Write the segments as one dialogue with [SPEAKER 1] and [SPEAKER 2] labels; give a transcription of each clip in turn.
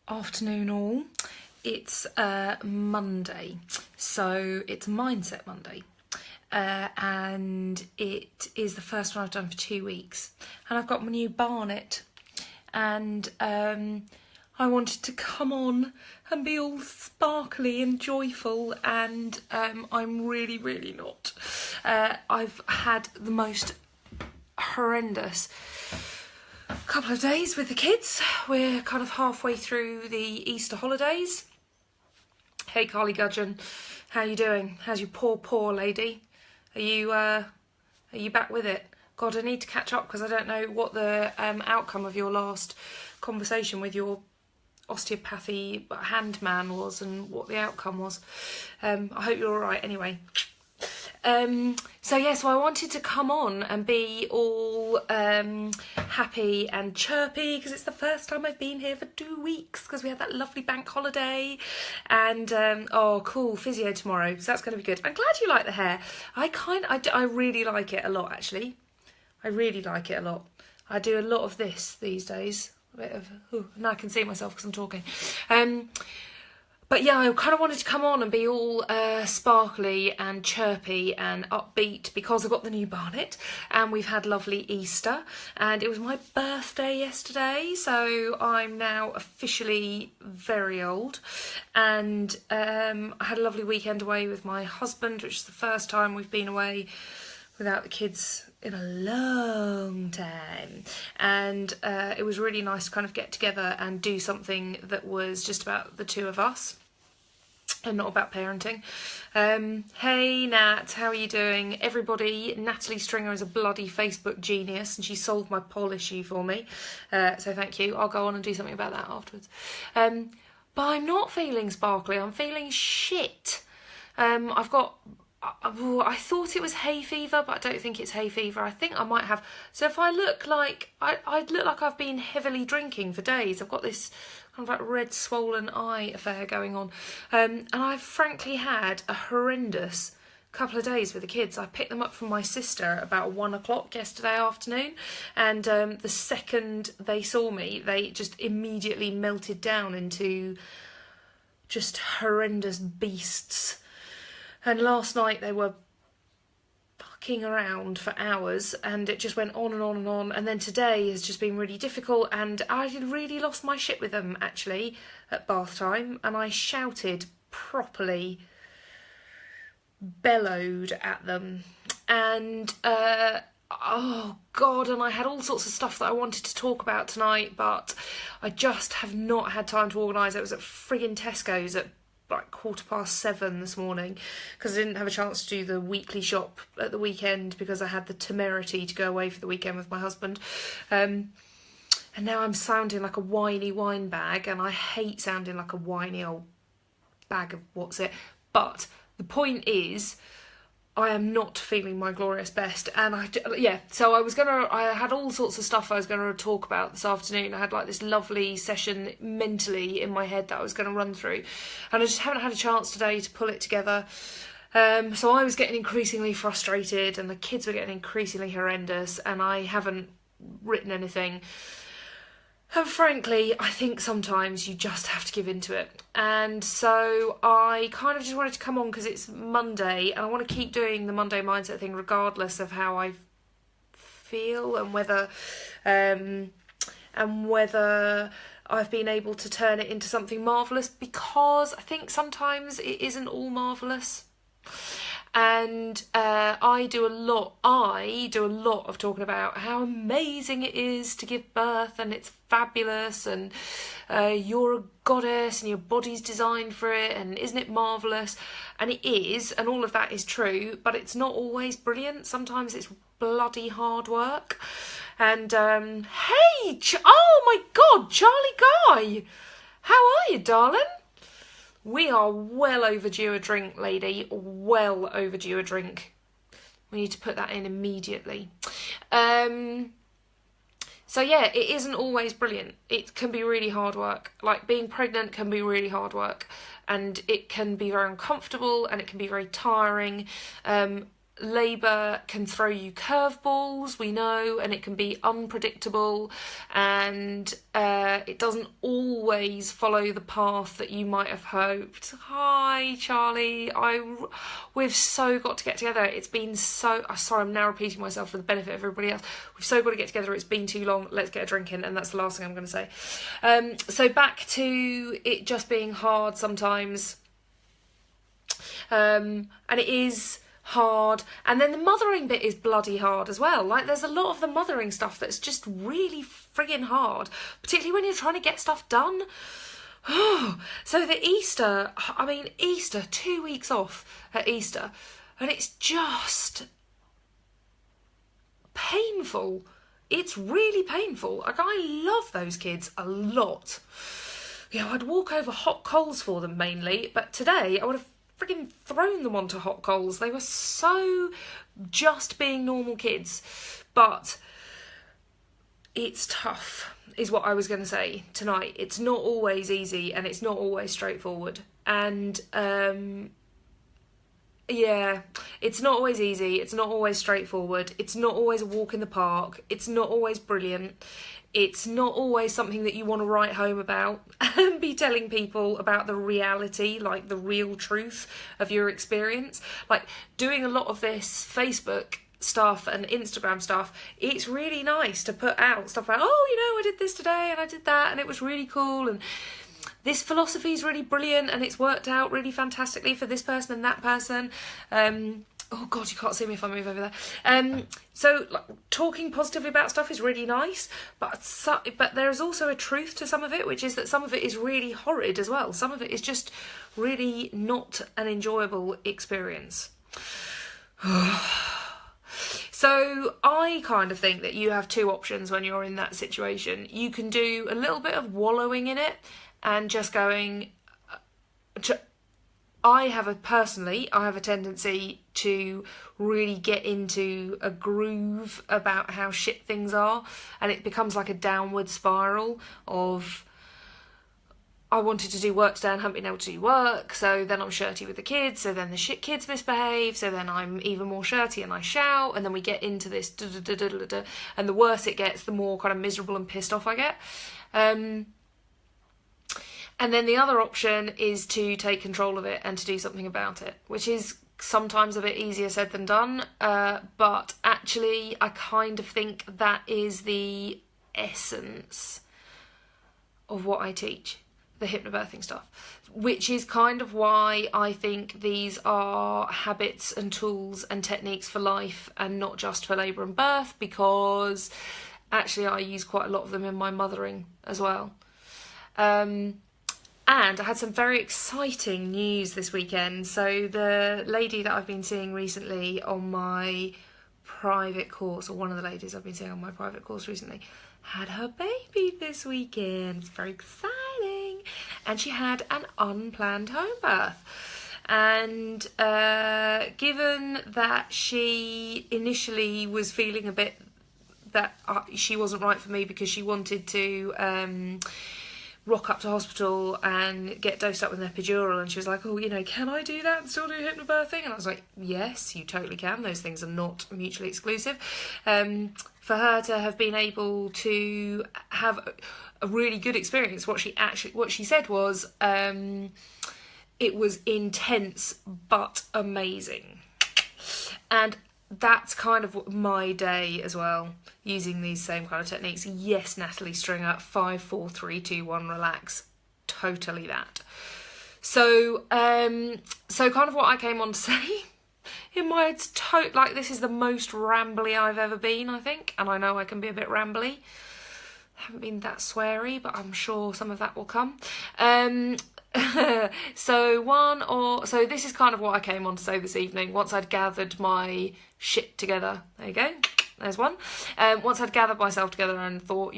[SPEAKER 1] Afternoon all. It's Monday, so it's Mindset Monday, and it is the first one I've done for 2 weeks, and I've got my new barnet, and I wanted to come on and be all sparkly and joyful, and I'm really not. I've had the most horrendous couple of days with the kids. We're kind of halfway through the Easter holidays. Hey Carly Gudgeon, how you doing? How's your poor lady? Are you back with it? God, I need to catch up because I don't know what the outcome of your last conversation with your osteopathy hand man was and what the outcome was. I hope you're all right anyway. So I wanted to come on and be all happy and chirpy because it's the first time I've been here for 2 weeks because we had that lovely bank holiday, and cool, physio tomorrow, so that's going to be good. I'm glad you like the hair. I really like it a lot, actually. I really like it a lot. I do a lot of this these days. A bit of now I can see myself because I'm talking. But yeah, I kind of wanted to come on and be all sparkly and chirpy and upbeat because I've got the new barnet and we've had lovely Easter, and it was my birthday yesterday, so I'm now officially very old, and I had a lovely weekend away with my husband, which is the first time we've been away without the kids in a long time, and it was really nice to kind of get together and do something that was just about the two of us and not about parenting. Hey Nat, how are you doing? Everybody, Natalie Stringer is a bloody Facebook genius and she solved my poll issue for me, so thank you. I'll go on and do something about that afterwards. But I'm not feeling sparkly, I'm feeling shit. I thought it was hay fever, but I don't think it's hay fever. I think I might have. So if I look like, I'd look like I've been heavily drinking for days. I've got this kind of like red swollen eye affair going on. And I've frankly had a horrendous couple of days with the kids. I picked them up from my sister about 1 o'clock yesterday afternoon, and the second they saw me, they just immediately melted down into just horrendous beasts. And last night they were fucking around for hours, and it just went on and on and on. And then today has just been really difficult, and I really lost my shit with them actually at bath time, and I shouted properly, bellowed at them, and oh God, and I had all sorts of stuff that I wanted to talk about tonight, but I just have not had time to organise. It was at friggin' Tesco's at like 7:15 this morning because I didn't have a chance to do the weekly shop at the weekend because I had the temerity to go away for the weekend with my husband, and now I'm sounding like a whiny wine bag, and I hate sounding like a whiny old bag of what's it, but the point is I am not feeling my glorious best, and so I had all sorts of stuff I was going to talk about this afternoon. I had like this lovely session mentally in my head that I was going to run through, and I just haven't had a chance today to pull it together. So I was getting increasingly frustrated, and the kids were getting increasingly horrendous, and I haven't written anything. And frankly, I think sometimes you just have to give into it. And so I kind of just wanted to come on because it's Monday and I want to keep doing the Monday mindset thing regardless of how I feel and whether I've been able to turn it into something marvellous, because I think sometimes it isn't all marvellous. And I do a lot of talking about how amazing it is to give birth, and it's fabulous, and you're a goddess and your body's designed for it, and isn't it marvellous? And it is, and all of that is true, but it's not always brilliant. Sometimes it's bloody hard work. And hey, oh my God, Charlie Guy, how are you, darling? We are well overdue a drink, lady. Well overdue a drink. We need to put that in immediately. So yeah, it isn't always brilliant. It can be really hard work. Like being pregnant can be really hard work, and it can be very uncomfortable and it can be very tiring. labour can throw you curveballs, we know, and it can be unpredictable, and it doesn't always follow the path that you might have hoped. Hi, Charlie. We've so got to get together. It's been so... sorry, I'm now repeating myself for the benefit of everybody else. We've so got to get together. It's been too long. Let's get a drink in, and that's the last thing I'm going to say. So back to it just being hard sometimes. And it is hard, and then the mothering bit is bloody hard as well. Like, there's a lot of the mothering stuff that's just really friggin' hard, particularly when you're trying to get stuff done. So the Easter, 2 weeks off at Easter, and it's just painful. It's really painful. Like, I love those kids a lot. I'd walk over hot coals for them mainly, but today I would have friggin' thrown them onto hot coals. They were so just being normal kids. But it's tough, is what I was going to say tonight. It's not always easy, and it's not always straightforward. And it's not always easy. It's not always straightforward. It's not always a walk in the park. It's not always brilliant. It's not always something that you want to write home about and be telling people about the reality, like the real truth of your experience. Like, doing a lot of this Facebook stuff and Instagram stuff, it's really nice to put out stuff like, I did this today and I did that and it was really cool, and this philosophy is really brilliant and it's worked out really fantastically for this person and that person. Oh God, you can't see me if I move over there. So like, talking positively about stuff is really nice, but there is also a truth to some of it, which is that some of it is really horrid as well. Some of it is just really not an enjoyable experience. So I kind of think that you have two options when you're in that situation. You can do a little bit of wallowing in it and just going... I have a tendency to really get into a groove about how shit things are, and it becomes like a downward spiral of, I wanted to do work today and haven't been able to do work, so then I'm shirty with the kids, so then the shit kids misbehave, so then I'm even more shirty and I shout, and then we get into this and the worse it gets, the more kind of miserable and pissed off I get. And then the other option is to take control of it and to do something about it, which is sometimes a bit easier said than done. But actually, I kind of think that is the essence of what I teach, the hypnobirthing stuff, which is kind of why I think these are habits and tools and techniques for life and not just for labour and birth, because actually I use quite a lot of them in my mothering as well. And I had some very exciting news this weekend. So the lady that I've been seeing recently on my private course, or one of the ladies I've been seeing on my private course recently, had her baby this weekend. It's very exciting. And she had an unplanned home birth. And given that she initially was feeling a bit that she wasn't right for me because she wanted to... rock up to hospital and get dosed up with an epidural, and she was like, can I do that and still do hypnobirthing? And I was like, yes, you totally can. Those things are not mutually exclusive. For her to have been able to have a really good experience, what she said was, it was intense but amazing. And that's kind of my day as well, using these same kind of techniques. Yes, Natalie Stringer, 5, 4, 3, 2, 1, relax. Totally that. So kind of what I came on to say in my like, this is the most rambly I've ever been, I think, and I know I can be a bit rambly. I haven't been that sweary, but I'm sure some of that will come. So this is kind of what I came on to say this evening, once I'd gathered my shit together. There you go. There's one. Once I'd gathered myself together and thought,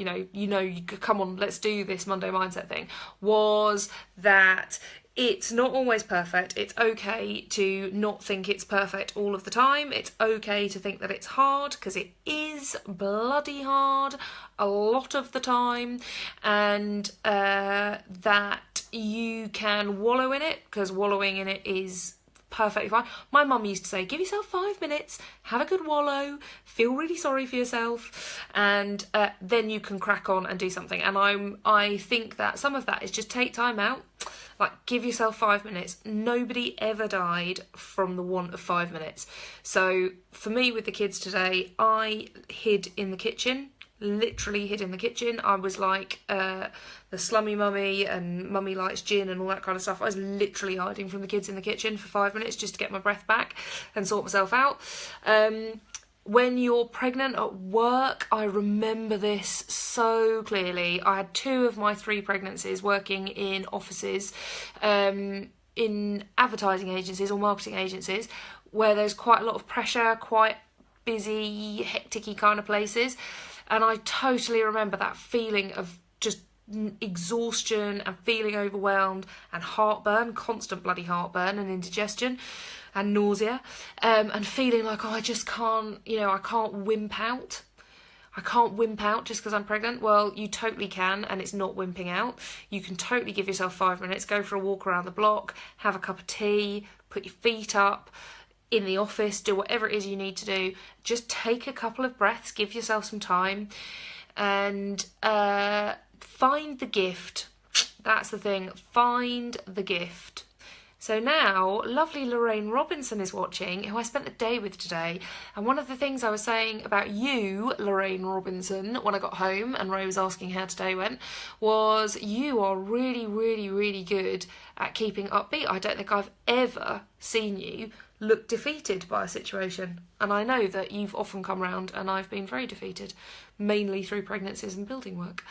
[SPEAKER 1] come on, let's do this Monday mindset thing, was that it's not always perfect. It's okay to not think it's perfect all of the time. It's okay to think that it's hard, because it is bloody hard a lot of the time, and that you can wallow in it, because wallowing in it is perfectly fine. My mum used to say, give yourself 5 minutes, have a good wallow, feel really sorry for yourself, and then you can crack on and do something. And I think that some of that is just take time out, like give yourself 5 minutes. Nobody ever died from the want of 5 minutes. So for me with the kids today, I hid in the kitchen. Literally hid in the kitchen. I was like the slummy mummy and mummy likes gin and all that kind of stuff. I was literally hiding from the kids in the kitchen for 5 minutes just to get my breath back and sort myself out. When you're pregnant at work, I remember this so clearly. I had 2 of my 3 pregnancies working in offices, in advertising agencies or marketing agencies, where there's quite a lot of pressure, quite busy, hectic-y kind of places. And I totally remember that feeling of just exhaustion and feeling overwhelmed and heartburn, constant bloody heartburn and indigestion and nausea, and feeling like, oh, I just can't, I can't wimp out. I can't wimp out just because I'm pregnant. Well, you totally can, and it's not wimping out. You can totally give yourself 5 minutes, go for a walk around the block, have a cup of tea, put your feet up, in the office, do whatever it is you need to do. Just take a couple of breaths, give yourself some time, and find the gift. That's the thing, find the gift. So now, lovely Lorraine Robinson is watching, who I spent the day with today, and one of the things I was saying about you, Lorraine Robinson, when I got home and Ray was asking how today went, was you are really, really, really good at keeping upbeat. I don't think I've ever seen you look defeated by a situation, and I know that you've often come round and I've been very defeated, mainly through pregnancies and building work,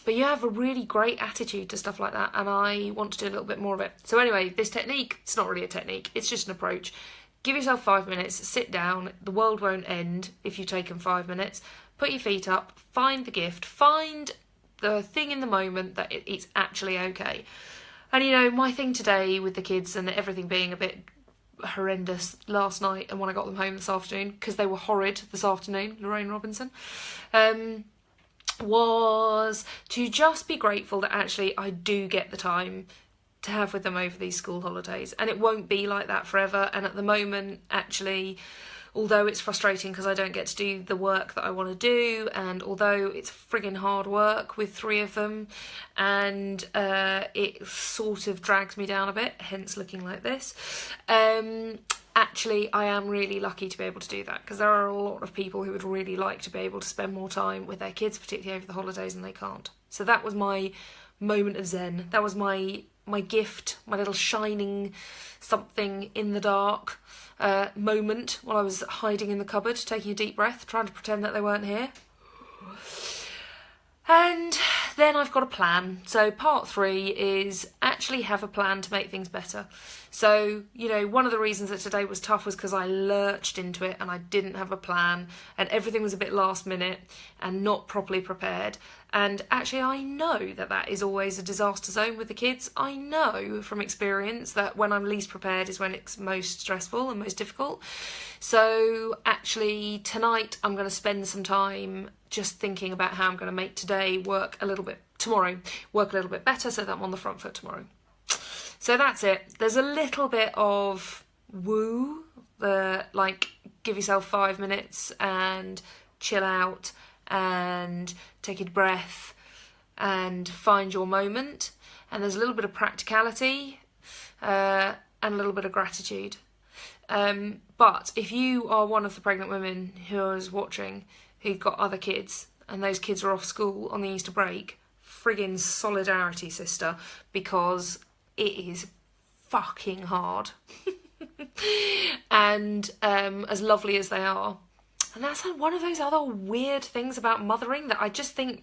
[SPEAKER 1] but you have a really great attitude to stuff like that, and I want to do a little bit more of it. So anyway, this technique, it's not really a technique, it's just an approach. Give yourself 5 minutes, sit down, the world won't end if you've taken 5 minutes, put your feet up, find the gift, find the thing in the moment that it's actually okay. And my thing today with the kids and everything being a bit horrendous last night and when I got them home this afternoon, because they were horrid this afternoon, Lorraine Robinson, was to just be grateful that actually I do get the time to have with them over these school holidays, and it won't be like that forever. And at the moment, actually, although it's frustrating because I don't get to do the work that I want to do, and although it's friggin' hard work with 3 of them, and it sort of drags me down a bit, hence looking like this, actually I am really lucky to be able to do that, because there are a lot of people who would really like to be able to spend more time with their kids, particularly over the holidays, and they can't. So that was my moment of zen. That was my gift, my little shining something in the dark moment while I was hiding in the cupboard, taking a deep breath, trying to pretend that they weren't here. And then I've got a plan. So part 3 is actually have a plan to make things better. So, one of the reasons that today was tough was because I lurched into it and I didn't have a plan, and everything was a bit last minute and not properly prepared. And actually I know that that is always a disaster zone with the kids. I know from experience that when I'm least prepared is when it's most stressful and most difficult. So actually tonight I'm going to spend some time just thinking about how I'm going to make tomorrow work a little bit better, so that I'm on the front foot tomorrow. So that's it. There's a little bit of woo, give yourself 5 minutes and chill out and take a breath and find your moment. And there's a little bit of practicality and a little bit of gratitude. But if you are one of the pregnant women who is watching who've got other kids and those kids are off school on the Easter break, friggin' solidarity, sister, because it is fucking hard. And as lovely as they are. And that's one of those other weird things about mothering that I just think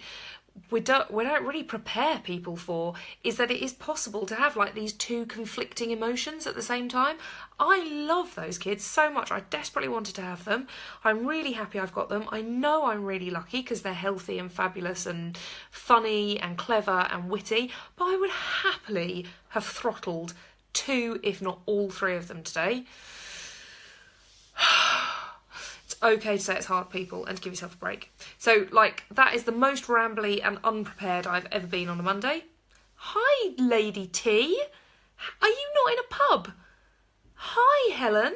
[SPEAKER 1] we don't really prepare people for, is that it is possible to have these 2 conflicting emotions at the same time. I love those kids so much. I desperately wanted to have them. I'm really happy I've got them. I know I'm really lucky because they're healthy and fabulous and funny and clever and witty, but I would happily have throttled 2, if not all 3 of them today. Okay to say it's hard, people, and to give yourself a break. So, that is the most rambly and unprepared I've ever been on a Monday. Hi, Lady T. Are you not in a pub? Hi, Helen.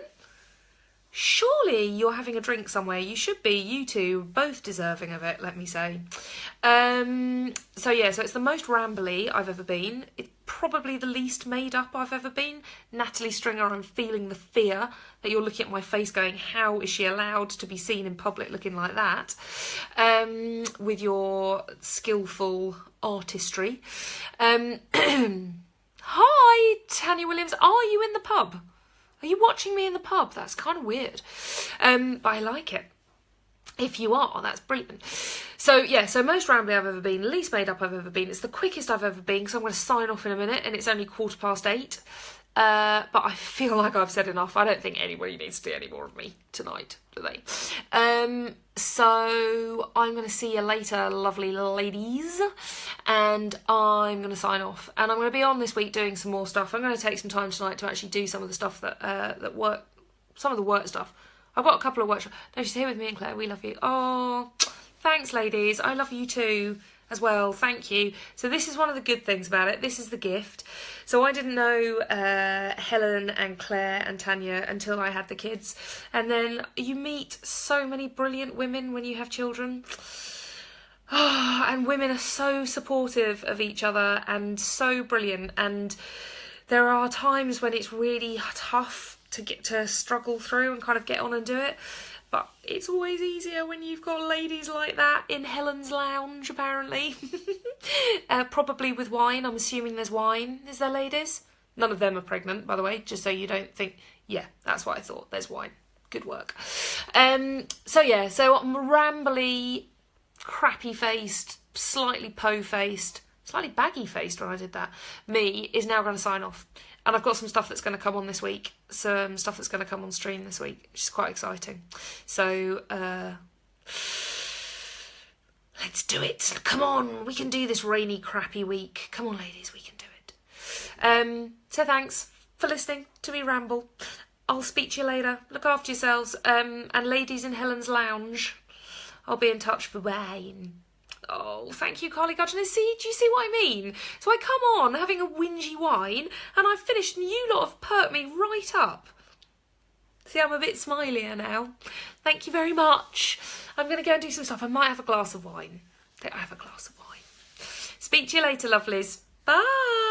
[SPEAKER 1] Surely you're having a drink somewhere. You should be. You two, both deserving of it, let me say. So it's the most rambly I've ever been. It's probably the least made up I've ever been. Natalie Stringer, I'm feeling the fear that you're looking at my face going, how is she allowed to be seen in public looking like that? With your skillful artistry. Hi, Tanya Williams. Are you in the pub? Are you watching me in the pub? That's kind of weird. But I like it. If you are, that's brilliant. So most rambly I've ever been, least made up I've ever been. It's the quickest I've ever been, because I'm going to sign off in a minute, and it's only 8:15. But I feel like I've said enough. I don't think anybody needs to see any more of me tonight, do they? So I'm going to see you later, lovely ladies, and I'm going to sign off. And I'm going to be on this week doing some more stuff. I'm going to take some time tonight to actually do some of the stuff that work, some of the work stuff. I've got a couple of workshops. No, she's here with me and Claire. We love you. Oh, thanks, ladies. I love you too as well. Thank you. So this is one of the good things about it. This is the gift. So I didn't know Helen and Claire and Tanya until I had the kids. And then you meet so many brilliant women when you have children. Oh, and women are so supportive of each other and so brilliant. And there are times when it's really tough to get to struggle through and kind of get on and do it. But it's always easier when you've got ladies like that in Helen's lounge, apparently. Probably with wine. I'm assuming there's wine. Is there, ladies? None of them are pregnant, by the way, just so you don't think... Yeah, that's what I thought. There's wine. Good work. So I'm rambly, crappy-faced, slightly po-faced, slightly baggy-faced when I did that. Me is now going to sign off. And I've got some stuff that's going to come on this week. Some stuff that's going to come on stream this week, which is quite exciting. So, let's do it. Come on, we can do this rainy, crappy week. Come on, ladies, we can do it. So thanks for listening to me ramble. I'll speak to you later. Look after yourselves. And ladies in Helen's lounge, I'll be in touch for wine. Oh, thank you, Carly Gudgeon. See, do you see what I mean? So I come on having a whingy wine, and I've finished, and you lot have perked me right up. See, I'm a bit smilier now. Thank you very much. I'm going to go and do some stuff. I might have a glass of wine. I have a glass of wine. Speak to you later, lovelies. Bye.